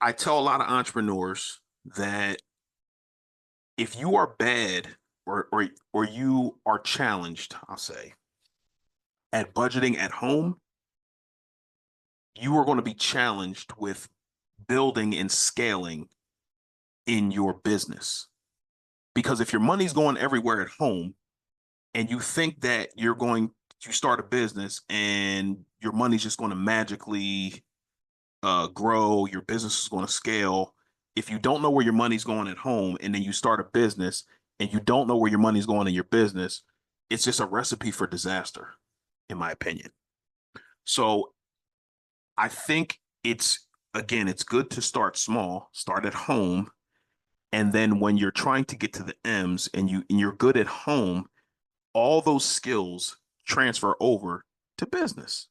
I tell a lot of entrepreneurs that if you are bad or you are challenged, I'll say, at budgeting at home, you are going to be challenged with building and scaling in your business. Because if your money's going everywhere at home and you think that you're going to start a business and your money's just going to magically grow, your business is going to scale. If you don't know where your money's going at home and then you start a business and you don't know where your money's going in your business, it's just a recipe for disaster, in my opinion. So I think it's good to start small, start at home. And then when you're trying to get to the M's and you're good at home, all those skills transfer over to business.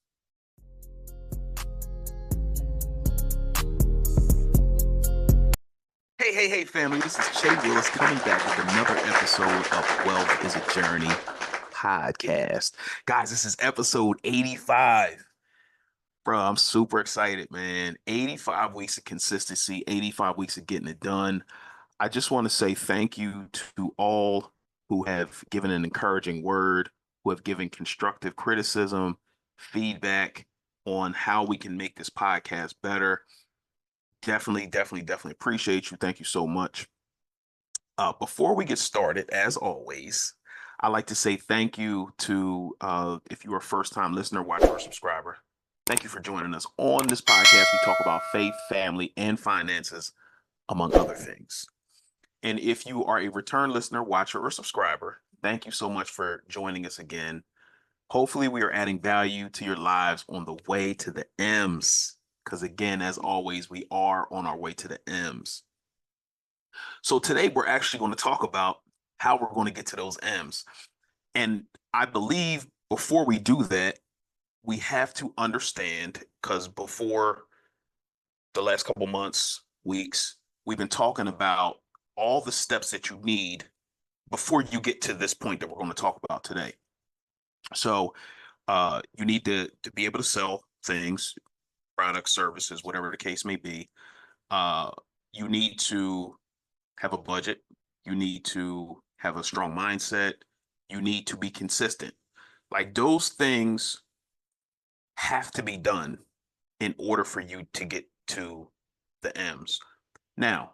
Hey, family. This is Che Willis coming back with another episode of Wealth is a Journey podcast. Guys, this is episode 85. Bro, I'm super excited, man. 85 weeks of consistency, 85 weeks of getting it done. I just want to say thank you to all who have given an encouraging word, who have given constructive criticism, feedback on how we can make this podcast better. Definitely appreciate you. Thank you so much. Before we get started, as always, I'd like to say thank you to if you're a first-time listener, watcher, or subscriber. Thank you for joining us on this podcast. We talk about faith, family, and finances, among other things. And if you are a return listener, watcher, or subscriber, thank you so much for joining us again. Hopefully, we are adding value to your lives on the way to the M's. Because again, as always, we are on our way to the M's. So today we're actually going to talk about how we're going to get to those M's. And I believe before we do that, we have to understand, because before the last couple months, weeks, we've been talking about all the steps that you need before you get to this point that we're going to talk about today. So you need to be able to sell things, products, services, whatever the case may be. You need to have a budget. You need to have a strong mindset. You need to be consistent. Like those things have to be done in order for you to get to the M's. Now,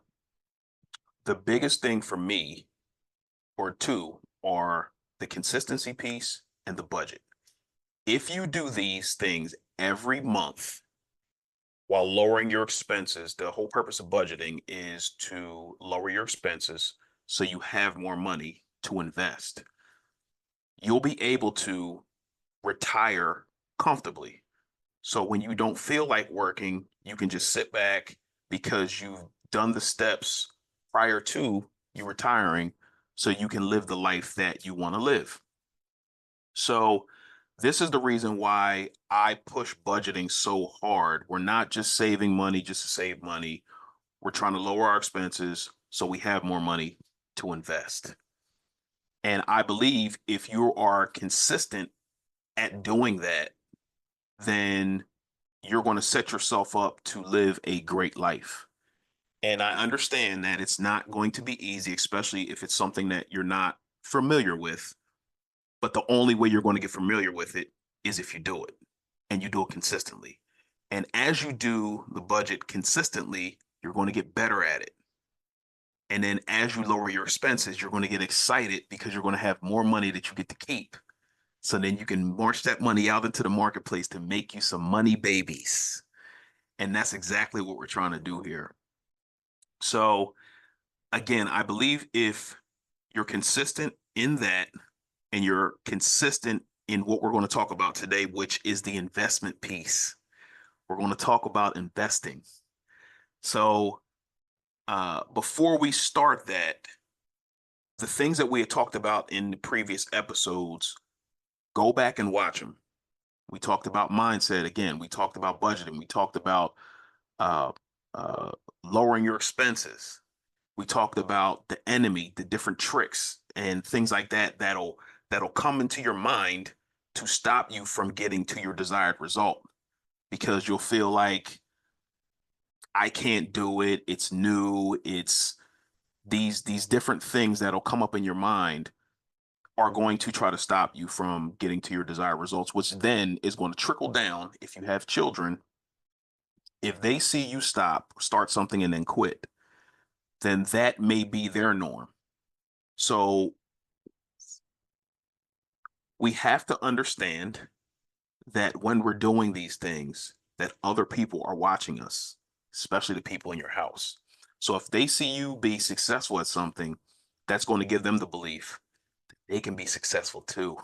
the biggest thing for me, or two, are the consistency piece and the budget. If you do these things every month while lowering your expenses, the whole purpose of budgeting is to lower your expenses so you have more money to invest. You'll be able to retire comfortably. So when you don't feel like working, you can just sit back because you've done the steps prior to you retiring so you can live the life that you want to live. So this is the reason why I push budgeting so hard. We're not just saving money just to save money. We're trying to lower our expenses so we have more money to invest. And I believe if you are consistent at doing that, then you're going to set yourself up to live a great life. And I understand that it's not going to be easy, especially if it's something that you're not familiar with. But the only way you're going to get familiar with it is if you do it and you do it consistently. And as you do the budget consistently, you're going to get better at it. And then as you lower your expenses, you're going to get excited because you're going to have more money that you get to keep. So then you can march that money out into the marketplace to make you some money babies. And that's exactly what we're trying to do here. So again, I believe if you're consistent in that and you're consistent in what we're going to talk about today, which is the investment piece, we're going to talk about investing. So before we start that, the things that we had talked about in the previous episodes, go back and watch them. We talked about mindset again. We talked about budgeting. We talked about uh, uh, lowering your expenses. We talked about the enemy, the different tricks and things like that that'll come into your mind to stop you from getting to your desired result because you'll feel like I can't do it. It's new. It's these different things that'll come up in your mind are going to try to stop you from getting to your desired results, which then is going to trickle down if you have children. If they see you start something and then quit, then that may be their norm. So we have to understand that when we're doing these things, that other people are watching us, especially the people in your house. So if they see you be successful at something, that's going to give them the belief they can be successful too.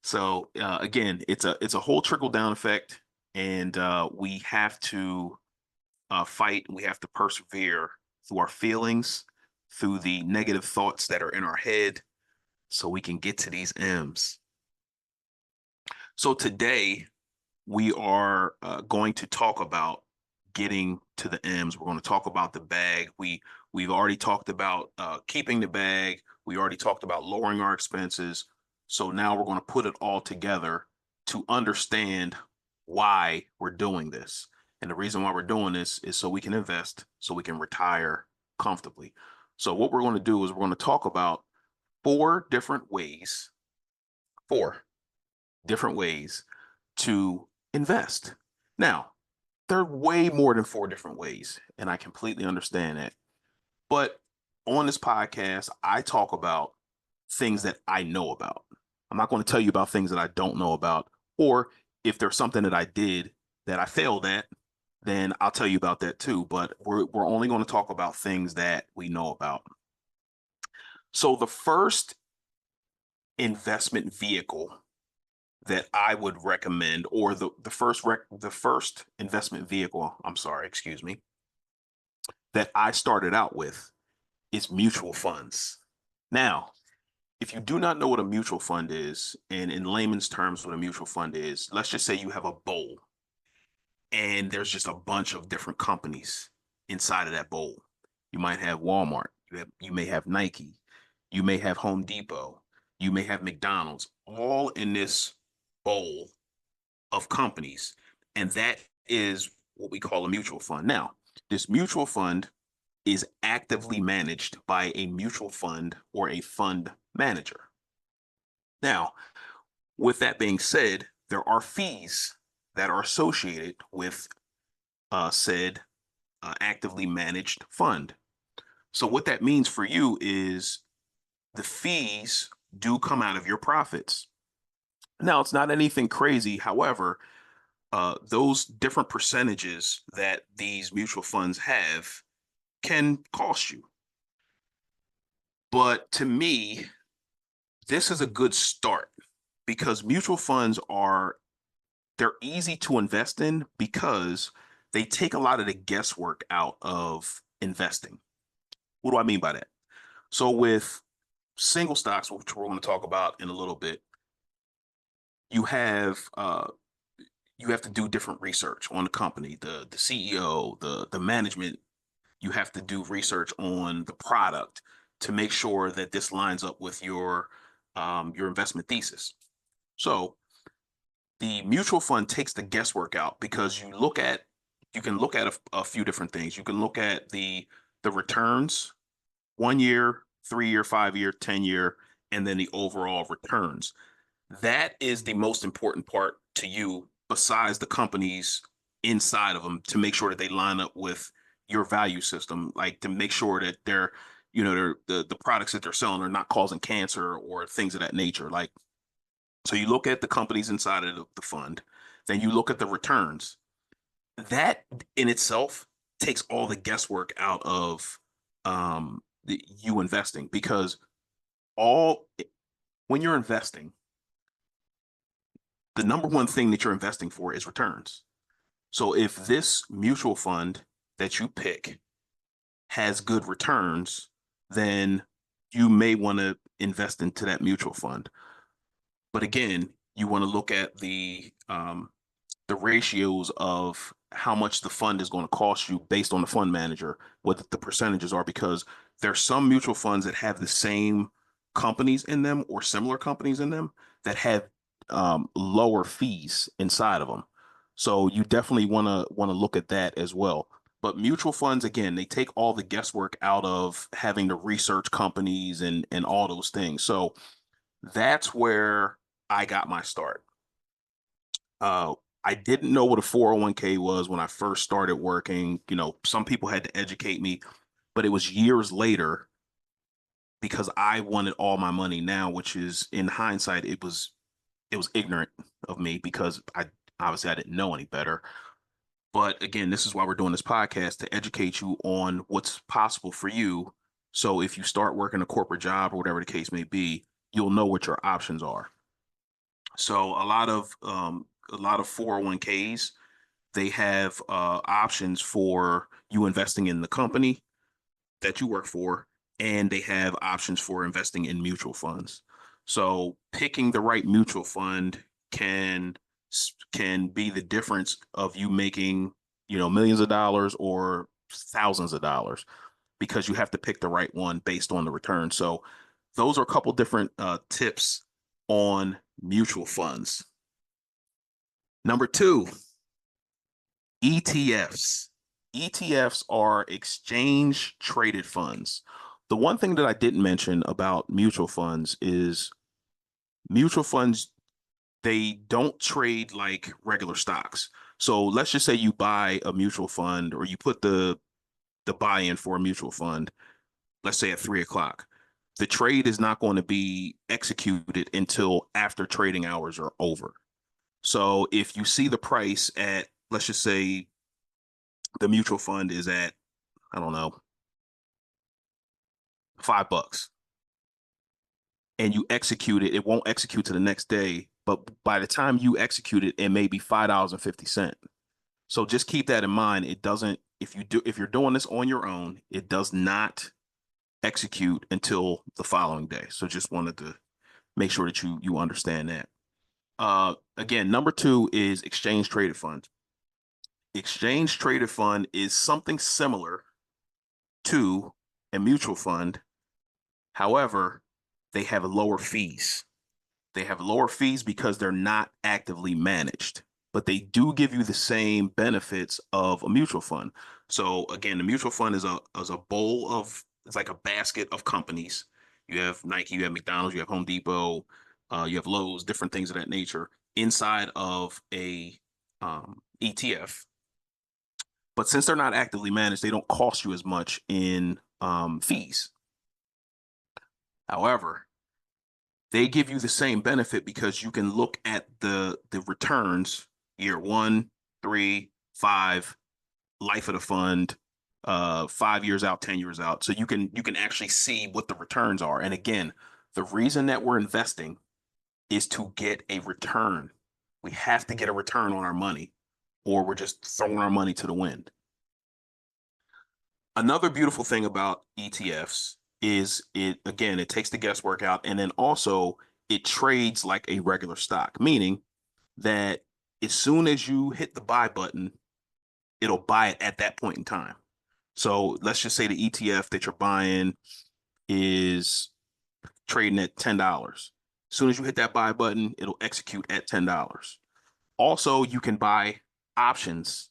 So again, it's a whole trickle down effect, and we have to fight. We have to persevere through our feelings, through the negative thoughts that are in our head, so we can get to these M's. So today we are going to talk about getting to the M's. We're going to talk about the bag. We've already talked about keeping the bag. We already talked about lowering our expenses. So now we're going to put it all together to understand why we're doing this. And the reason why we're doing this is so we can invest, so we can retire comfortably. So what we're going to do is we're going to talk about four different ways to invest. Now, there are way more than four different ways, and I completely understand that. But on this podcast, I talk about things that I know about. I'm not going to tell you about things that I don't know about, or if there's something that I did that I failed at, then I'll tell you about that too. But we're only going to talk about things that we know about. So the first investment vehicle that I would recommend, or the first investment vehicle, I'm sorry, excuse me, that I started out with is mutual funds. Now, if you do not know what a mutual fund is, and in layman's terms, what a mutual fund is, let's just say you have a bowl and there's just a bunch of different companies inside of that bowl. You might have Walmart, you may have Nike, you may have Home Depot, you may have McDonald's, all in this bowl of companies. And that is what we call a mutual fund. Now, this mutual fund is actively managed by a mutual fund or a fund manager. Now, with that being said, there are fees that are associated with said actively managed fund. So, what that means for you is the fees do come out of your profits. Now, it's not anything crazy. However, those different percentages that these mutual funds have can cost you. But to me, this is a good start because mutual funds they're easy to invest in because they take a lot of the guesswork out of investing. What do I mean by that? So with single stocks, which we're going to talk about in a little bit, you have you have to do different research on the company, the CEO, the management. You have to do research on the product to make sure that this lines up with your investment thesis. So the mutual fund takes the guesswork out because you can look at a few different things. You can look at the returns, 1 year, 3 year, 5 year, 10 year, and then the overall returns. That is the most important part to you, besides the companies inside of them, to make sure that they line up with your value system, like to make sure that they're the products that they're selling are not causing cancer or things of that nature. Like, so you look at the companies inside of the fund, then you look at the returns. That in itself takes all the guesswork out of you investing, because all when you're investing, the number one thing that you're investing for is returns. So if this mutual fund that you pick has good returns, then you may want to invest into that mutual fund. But again, you want to look at the ratios of how much the fund is going to cost you based on the fund manager, what the percentages are, because there's some mutual funds that have the same companies in them or similar companies in them that have lower fees inside of them. So you definitely want to look at that as well. But mutual funds, again, they take all the guesswork out of having to research companies and all those things. So that's where I got my start. Uh, I didn't know what a 401k was when I first started working. You know, some people had to educate me, but it was years later because I wanted all my money now, which is in hindsight, it was ignorant of me because I didn't know any better. But again, this is why we're doing this podcast to educate you on what's possible for you. So if you start working a corporate job or whatever the case may be, you'll know what your options are. So a lot of 401ks, they have options for you investing in the company that you work for, and they have options for investing in mutual funds. So picking the right mutual fund can can be the difference of you making, millions of dollars or thousands of dollars because you have to pick the right one based on the return. So those are a couple different tips on mutual funds. Number two, ETFs. ETFs are exchange traded funds. The one thing that I didn't mention about mutual funds is mutual funds, they don't trade like regular stocks. So let's just say you buy a mutual fund or you put the buy-in for a mutual fund, let's say at 3 o'clock. The trade is not going to be executed until after trading hours are over. So if you see the price at, let's just say the mutual fund is at, I don't know, $5 and you execute it, it won't execute to the next day. But by the time you execute it, it may be $5.50. So just keep that in mind. It doesn't, if you're doing this on your own, it does not execute until the following day. So just wanted to make sure that you understand that. Again, number two is exchange traded fund. Exchange traded fund is something similar to a mutual fund. However, they have lower fees. They have lower fees because they're not actively managed, but they do give you the same benefits of a mutual fund. So again, the mutual fund is a bowl of, it's like a basket of companies. You have Nike, you have McDonald's, you have Home Depot, you have Lowe's, different things of that nature inside of a ETF. But since they're not actively managed, they don't cost you as much in fees. However, they give you the same benefit because you can look at the returns year 1, 3, 5, life of the fund, 5 years out, 10 years out. So you can actually see what the returns are. And again, the reason that we're investing is to get a return. We have to get a return on our money, or we're just throwing our money to the wind. Another beautiful thing about ETFs is it takes the guesswork out, and then also it trades like a regular stock, meaning that as soon as you hit the buy button, it'll buy it at that point in time. So let's just say the ETF that you're buying is trading at $10. As soon as you hit that buy button, it'll execute at $10. Also, you can buy options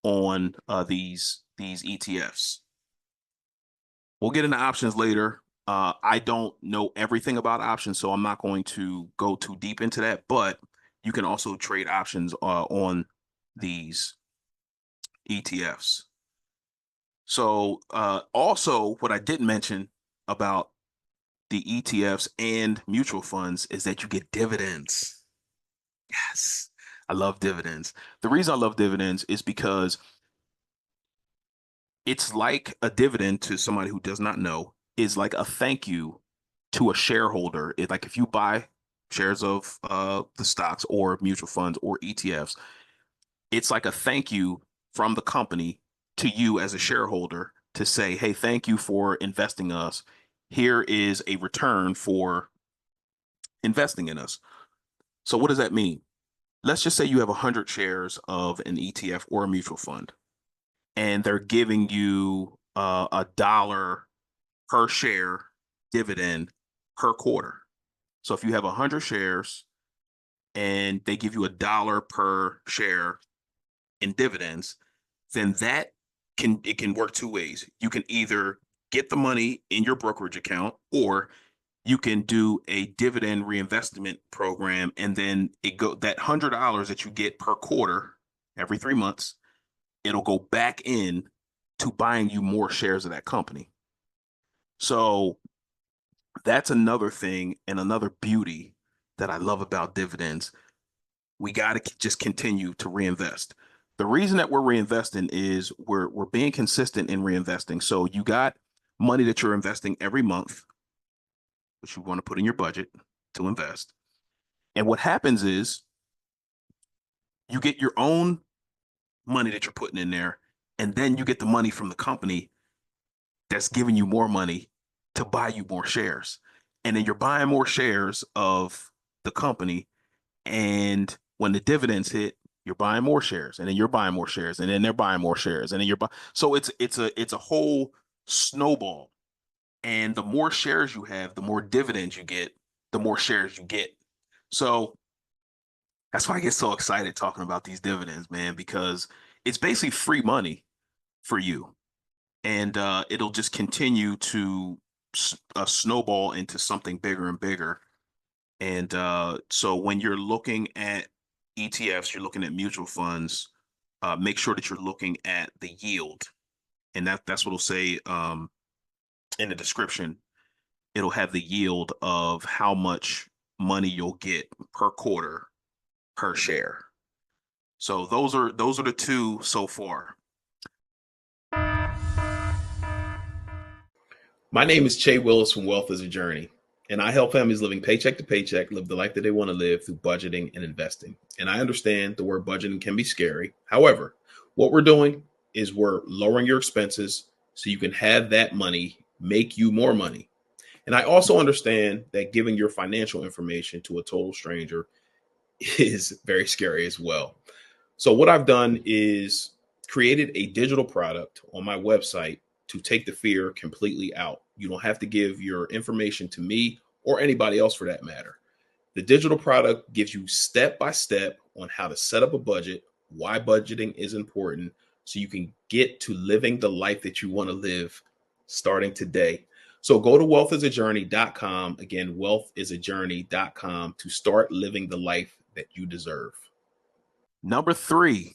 on these ETFs. We'll get into options later. I don't know everything about options, so I'm not going to go too deep into that, but you can also trade options on these ETFs. So also what I didn't mention about the ETFs and mutual funds is that you get dividends. Yes, I love dividends. The reason I love dividends is because it's like a dividend to somebody who does not know is like a thank you to a shareholder. Like if you buy shares of the stocks or mutual funds or ETFs, it's like a thank you from the company to you as a shareholder to say, hey, thank you for investing in us. Here is a return for investing in us. So what does that mean? Let's just say you have 100 shares of an ETF or a mutual fund, and they're giving you a dollar per share dividend per quarter. So if you have 100 shares and they give you a dollar per share in dividends, then that can work two ways. You can either get the money in your brokerage account, or you can do a dividend reinvestment program, and then it go that $100 that you get per quarter every 3 months, it'll go back in to buying you more shares of that company. So that's another thing and another beauty that I love about dividends. We got to just continue to reinvest. The reason that we're reinvesting is we're being consistent in reinvesting. So you got money that you're investing every month, which you want to put in your budget to invest. And what happens is you get your own money that you're putting in there, and then you get the money from the company that's giving you more money to buy you more shares. And then you're buying more shares of the company. And when the dividends hit, you're buying more shares, and then you're buying more shares, and then they're buying more shares, and then you're buying. So it's a whole snowball. And the more shares you have, the more dividends you get, the more shares you get. So that's why I get so excited talking about these dividends, man, because it's basically free money for you. And it'll just continue to snowball into something bigger and bigger. And so when you're looking at ETFs, you're looking at mutual funds, make sure that you're looking at the yield. And that's what it'll say in the description. It'll have the yield of how much money you'll get per quarter per share. So those are the two so far. My name is Che Willis from Wealth is a Journey, and I help families living paycheck to paycheck live the life that they want to live through budgeting and investing. And I understand the word budgeting can be scary. However, what we're doing is we're lowering your expenses so you can have that money make you more money. And I also understand that giving your financial information to a total stranger is very scary as well. So what I've done is created a digital product on my website to take the fear completely out. You don't have to give your information to me or anybody else for that matter. The digital product gives you step by step on how to set up a budget, why budgeting is important, so you can get to living the life that you want to live starting today. So go to wealthisajourney.com. Again, wealthisajourney.com to start living the life that you deserve. Number three.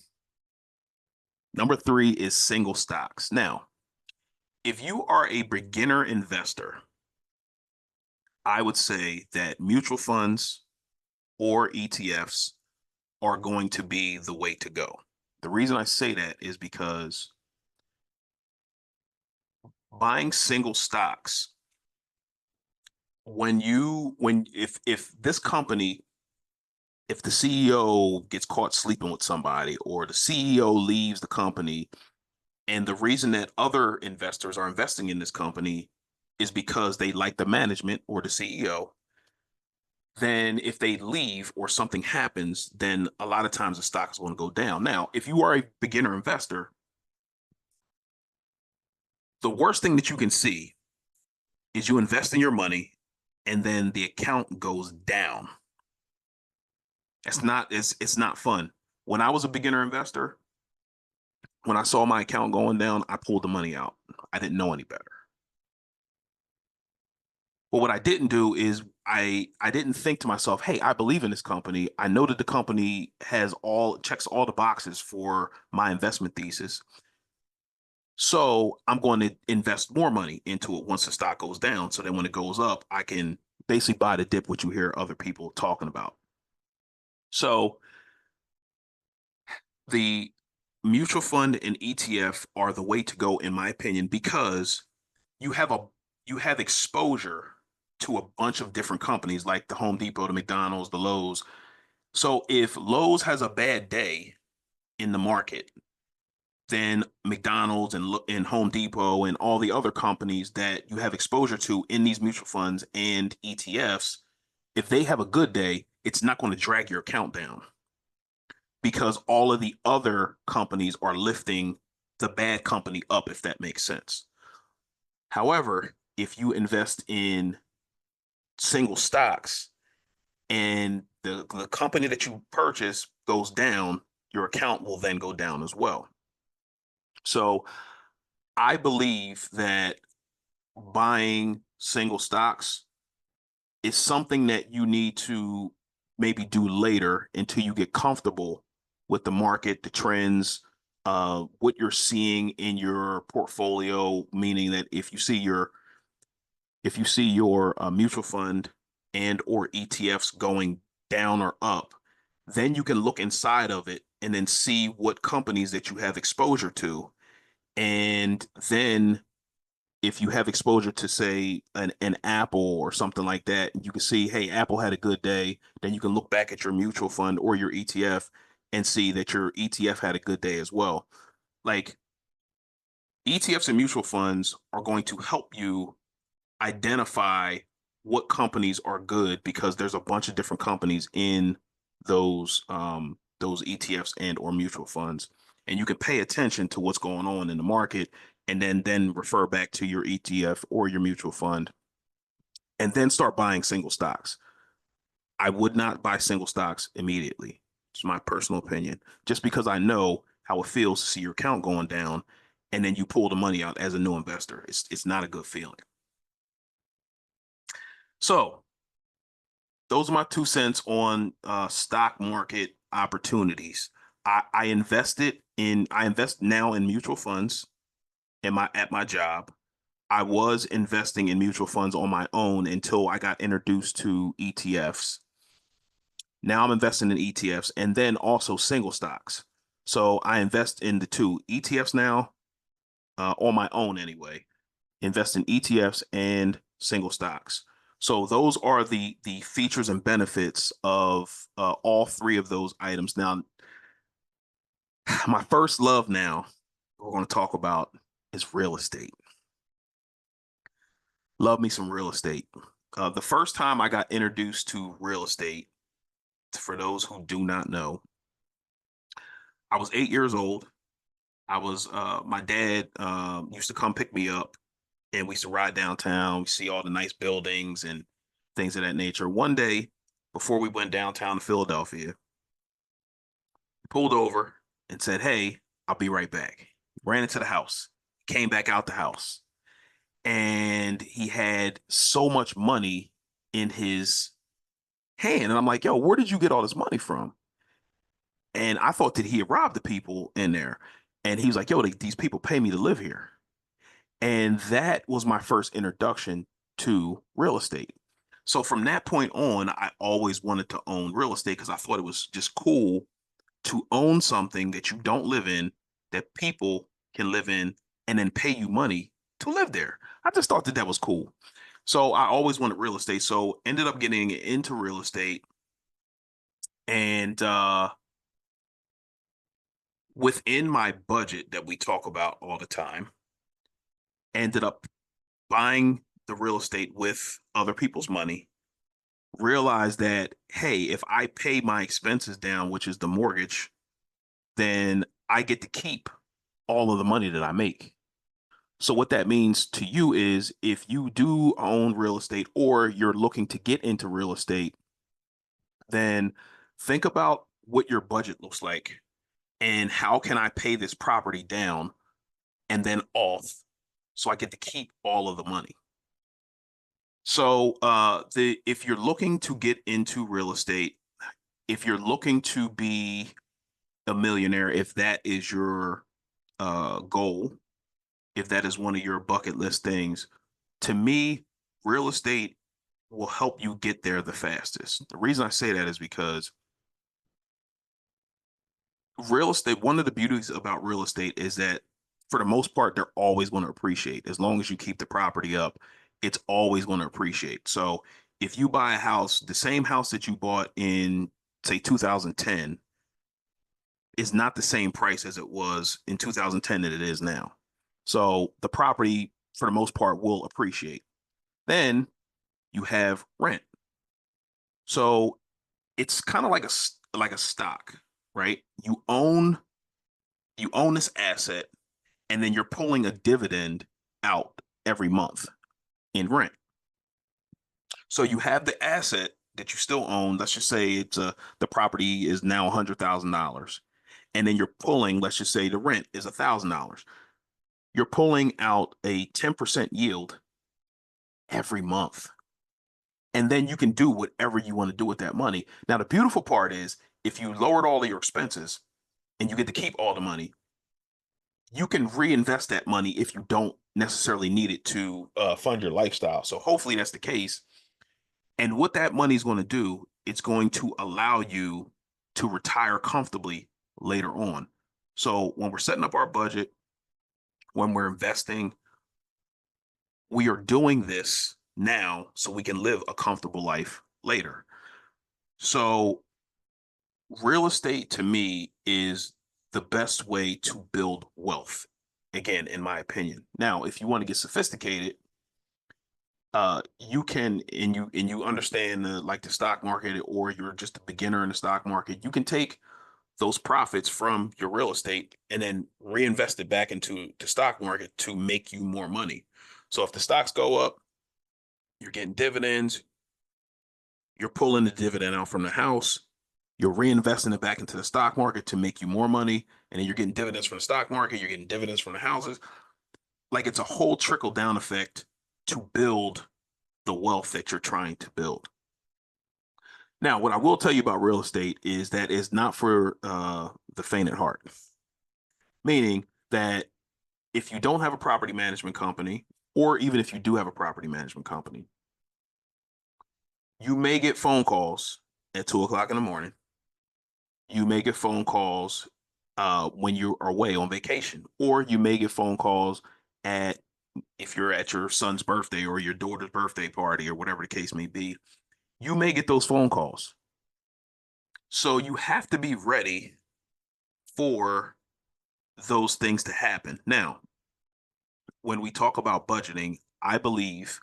Number three is single stocks. Now, if you are a beginner investor, I would say that mutual funds or ETFs are going to be the way to go. The reason I say that is because buying single stocks, if this company, if the CEO gets caught sleeping with somebody, or the CEO leaves the company, and the reason that other investors are investing in this company is because they like the management or the CEO, then if they leave or something happens, then a lot of times the stock is going to go down. Now, if you are a beginner investor, the worst thing that you can see is you invest in your money and then the account goes down. It's not fun. When I was a beginner investor, when I saw my account going down, I pulled the money out. I didn't know any better. But what I didn't do is I didn't think to myself, hey, I believe in this company. I know that the company checks all the boxes for my investment thesis. So I'm going to invest more money into it once the stock goes down. So then when it goes up, I can basically buy the dip, what you hear other people talking about. So the mutual fund and ETF are the way to go, in my opinion, because you have a you have exposure to a bunch of different companies like the Home Depot, the McDonald's, the Lowe's. So if Lowe's has a bad day in the market, then McDonald's and Home Depot and all the other companies that you have exposure to in these mutual funds and ETFs, if they have a good day, it's not going to drag your account down because all of the other companies are lifting the bad company up, if that makes sense. However, if you invest in single stocks and the company that you purchase goes down, your account will then go down as well. So I believe that buying single stocks is something that you need to maybe do later until you get comfortable with the market, the trends, what you're seeing in your portfolio, meaning that if you see your mutual fund and or ETFs going down or up, then you can look inside of it and then see what companies that you have exposure to. And then if you have exposure to say an Apple or something like that, you can see, hey, Apple had a good day. Then you can look back at your mutual fund or your ETF and see that your ETF had a good day as well. Like ETFs and mutual funds are going to help you identify what companies are good because there's a bunch of different companies in those ETFs and or mutual funds, and you can pay attention to what's going on in the market, and then refer back to your ETF or your mutual fund, and then start buying single stocks. I would not buy single stocks immediately. It's my personal opinion, just because I know how it feels to see your account going down, and then you pull the money out as a new investor. It's not a good feeling. So those are my 2 cents on stock market opportunities. I invest now in mutual funds at my job. I was investing in mutual funds on my own until I got introduced to ETFs. Now I'm investing in ETFs and then also single stocks. So I invest in the two ETFs now, on my own anyway. Invest in ETFs and single stocks. So those are the features and benefits of all three of those items. Now, my first love now we're going to talk about is real estate. Love me some real estate. The first time I got introduced to real estate, for those who do not know, I was 8 years old. I was my dad used to come pick me up, and we used to ride downtown. We see all the nice buildings and things of that nature. One day, before we went downtown to Philadelphia, he pulled over and said, "Hey, I'll be right back." Ran into the house, came back out the house, and he had so much money in his hand. And I'm like, "Yo, where did you get all this money from?" And I thought that he had robbed the people in there. And he was like, "Yo, these people pay me to live here." And that was my first introduction to real estate. So from that point on, I always wanted to own real estate because I thought it was just cool to own something that you don't live in, that people can live in, and then pay you money to live there. I just thought that that was cool. So I always wanted real estate. So ended up getting into real estate, and within my budget that we talk about all the time, ended up buying the real estate with other people's money. Realized that, hey, if I pay my expenses down, which is the mortgage, then I get to keep all of the money that I make. So what that means to you is if you do own real estate or you're looking to get into real estate, then think about what your budget looks like and how can I pay this property down and then off so I get to keep all of the money. So the if you're looking to get into real estate, if you're looking to be a millionaire, if that is your goal, if that is one of your bucket list things, to me, real estate will help you get there the fastest. The reason I say that is because real estate, one of the beauties about real estate is that for the most part, they're always going to appreciate. As long as you keep the property up, it's always going to appreciate. So if you buy a house, the same house that you bought in, say, 2010 is not the same price as it was in 2010 that it is now. So the property, for the most part, will appreciate. Then you have rent. So it's kind of like a stock, right? You own this asset, and then you're pulling a dividend out every month in rent. So you have the asset that you still own. Let's just say the property is now $100,000, and then you're pulling. Let's just say the rent is $1,000. You're pulling out a 10% yield every month. And then you can do whatever you want to do with that money. Now, the beautiful part is if you lowered all of your expenses and you get to keep all the money, you can reinvest that money if you don't necessarily need it to fund your lifestyle. So hopefully that's the case. And what that money is going to do, it's going to allow you to retire comfortably later on. So when we're setting up our budget, when we're investing, we are doing this now so we can live a comfortable life later. So real estate to me is the best way to build wealth. Again, in my opinion. Now, if you want to get sophisticated, you can and you understand like the stock market, or you're just a beginner in the stock market, you can take those profits from your real estate and then reinvest it back into the stock market to make you more money. So if the stocks go up, you're getting dividends, you're pulling the dividend out from the house, you're reinvesting it back into the stock market to make you more money, and then you're getting dividends from the stock market, you're getting dividends from the houses. Like it's a whole trickle down effect to build the wealth that you're trying to build. Now, what I will tell you about real estate is that it's not for the faint at heart, meaning that if you don't have a property management company, or even if you do have a property management company, you may get phone calls at 2 o'clock in the morning. You may get phone calls when you are away on vacation, or you may get phone calls at if you're at your son's birthday or your daughter's birthday party or whatever the case may be. You may get those phone calls. So you have to be ready for those things to happen. Now, when we talk about budgeting, I believe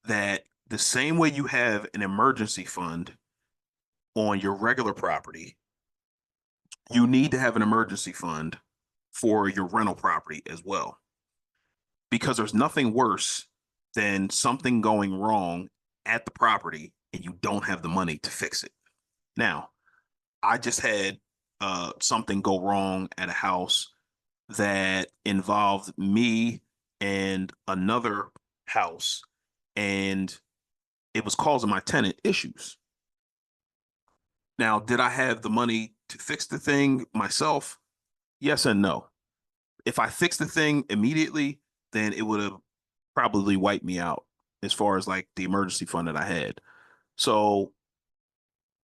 that the same way you have an emergency fund on your regular property, you need to have an emergency fund for your rental property as well. Because there's nothing worse than something going wrong at the property and you don't have the money to fix it. Now, I just had something go wrong at a house that involved me and another house, and it was causing my tenant issues. Now, did I have the money to fix the thing myself? Yes and no. If I fixed the thing immediately, then it would have probably wiped me out as far as like the emergency fund that I had. So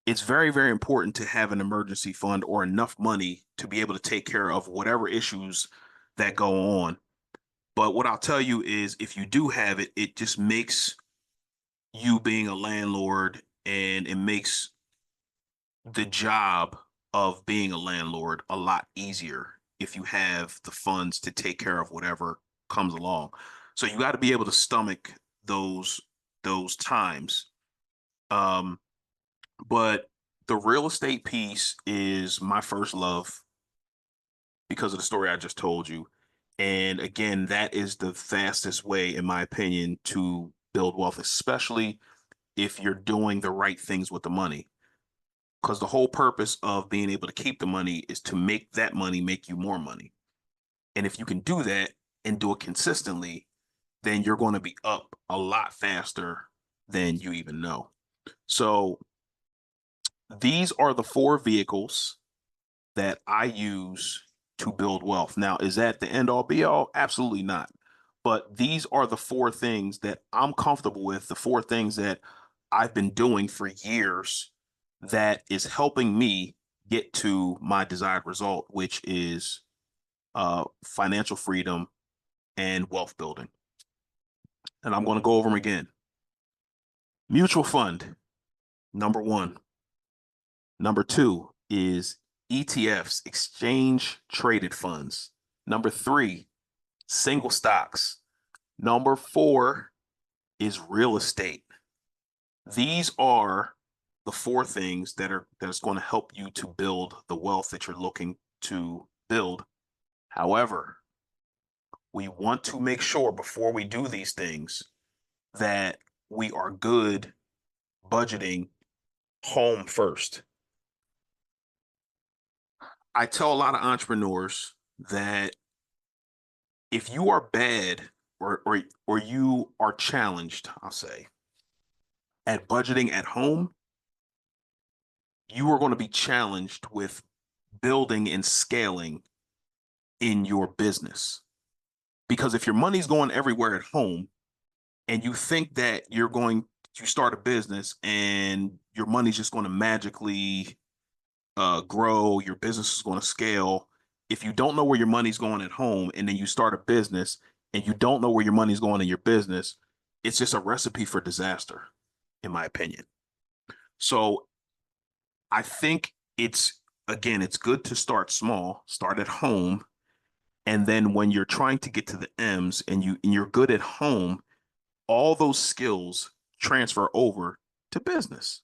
it's very, very important to have an emergency fund or enough money to be able to take care of whatever issues that go on. But what I'll tell you is if you do have it, it just makes you being a landlord, and it makes the job of being a landlord a lot easier if you have the funds to take care of whatever comes along. So you got to be able to stomach those those times. Um, but the real estate piece is my first love because of the story I just told you. And again, that is the fastest way, in my opinion, to build wealth, especially if you're doing the right things with the money. Because the whole purpose of being able to keep the money is to make that money make you more money. And if you can do that and do it consistently, then you're going to be up a lot faster than you even know. So these are the four vehicles that I use to build wealth. Now, is that the end all be all? Absolutely not. But these are the four things that I'm comfortable with, the four things that I've been doing for years that is helping me get to my desired result, which is financial freedom and wealth building. And I'm going to go over them again. Mutual fund, number one. Number two is ETFs, exchange traded funds. Number three, single stocks. Number four is real estate. These are the four things that's going to help you to build the wealth that you're looking to build. However, we want to make sure before we do these things that we are good budgeting home first. I tell a lot of entrepreneurs that if you are bad or you are challenged, I'll say, at budgeting at home, you are going to be challenged with building and scaling in your business. Because if your money's going everywhere at home and you think that you're going to start a business and your money's just going to magically grow, your business is going to scale. If you don't know where your money's going at home and then you start a business and you don't know where your money's going in your business, it's just a recipe for disaster, in my opinion. So I think again, it's good to start small, start at home. And then when you're trying to get to the M's and you're good at home, all those skills transfer over to business.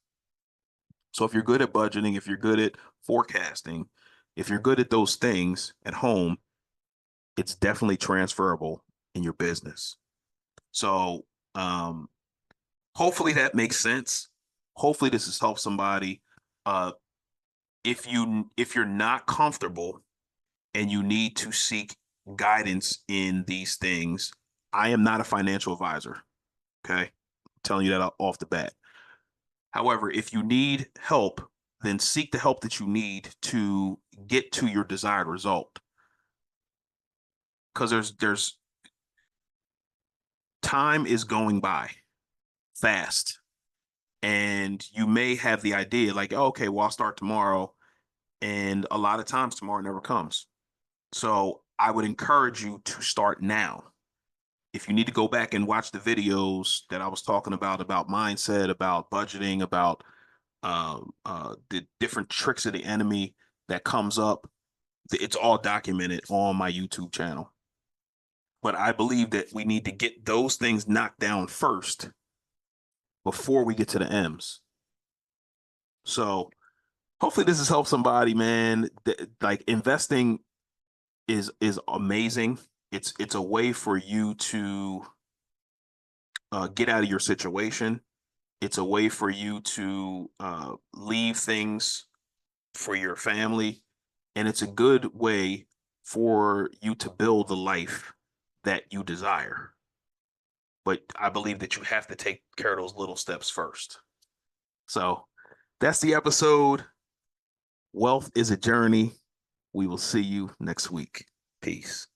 So if you're good at budgeting, if you're good at forecasting, if you're good at those things at home, it's definitely transferable in your business. So hopefully that makes sense. Hopefully this has helped somebody. Uh, if you're not comfortable and you need to seek guidance in these things, I am not a financial advisor. Okay, I'm telling you that off the bat. However, if you need help, then seek the help that you need to get to your desired result. Because there's time is going by fast. And you may have the idea like, oh, okay, well, I'll start tomorrow. And a lot of times tomorrow never comes. So I would encourage you to start now. If you need to go back and watch the videos that I was talking about mindset, about budgeting, about the different tricks of the enemy that comes up, it's all documented on my YouTube channel. But I believe that we need to get those things knocked down first before we get to the M's. So hopefully this has helped somebody, man. Like investing is amazing. It's a way for you to get out of your situation. It's a way for you to leave things for your family, and it's a good way for you to build the life that you desire. But I believe that you have to take care of those little steps first. So that's the episode. Wealth is a journey. We will see you next week. Peace.